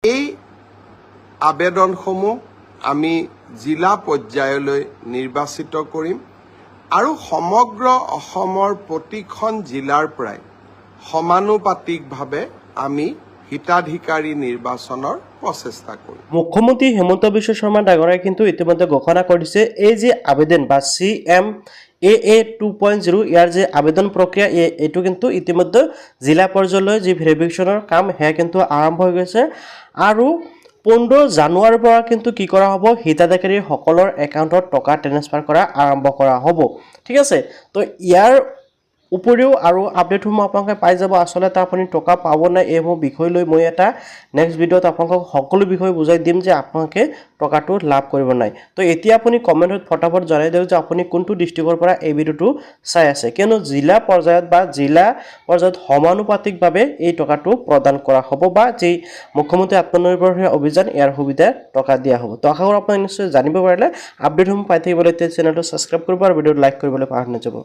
এই আবেদনসমূহ আমি জিলা পৰ্যায়লৈ নিৰ্বাচিত কৰিম আৰু সমগ্ৰ অসমৰ প্ৰতিখন জিলাৰ পৰাই সমানুপাতিকভাৱে আমি হিতাধিকাৰী নিৰ্বাচনৰ প্ৰচেষ্টা কৰিম। মুখ্যমন্ত্ৰী হেমন্ত বিশ্ব শৰ্মা ডাঙৰীয়াই কিন্তু ইতিমধ্যে ঘোষণা কৰিছে এই যে আবেদন বা CMAA 2.0 ইয়াৰ যে আবেদন প্ৰক্ৰিয়া এইটো কিন্তু ইতিমধ্যে জিলা পৰ্যায়লৈ যি ভেৰিফিকেশ্যনৰ কাম সেয়া কিন্তু আৰম্ভ হৈ গৈছে আৰু 15 জানুৱাৰীৰ পৰা কিন্তু কি কৰা হ'ব হিতাধিকাৰী সকলৰ একাউণ্টত টকা ট্ৰান্সফাৰ কৰা আৰম্ভ কৰা হ'ব। ঠিক আছে, তো ইয়াৰ উপৰিও আৰু আপডেটসমূহ আপোনালোকে পাই যাব। আসলতে আপুনি টকা পাব নাই এইসমূহ বিষয় লৈ মই এটা নেক্সট ভিডিঅ'ত আপোনালোকক সকলো বিষয় বুজাই দিম যে আপোনালোকে টকাটো লাভ কৰিব নাই। তো এতিয়া আপুনি কমেণ্টত ফটাফট জনাই দিয়ক যে আপুনি কোনটো ডিষ্ট্ৰিক্টৰ পৰা এই ভিডিঅ'টো চাই আছে, কিয়নো জিলা পৰ্যায়ত বা জিলা পৰ্যায়ত সমানুপাতিকভাৱে এই টকাটো প্ৰদান কৰা হ'ব বা যি মুখ্যমন্ত্ৰী আত্মনিৰ্ভৰশীল অভিযান ইয়াৰ সুবিধা টকা দিয়া হ'ব। তো আশা কৰোঁ আপোনালোকে নিশ্চয় জানিব পাৰিলে। আপডেটসমূহ পাই থাকিবলৈ চেনেলটো ছাবস্ক্ৰাইব কৰিব আৰু ভিডিঅ'টো লাইক কৰিবলৈ পাহৰি নাযাব।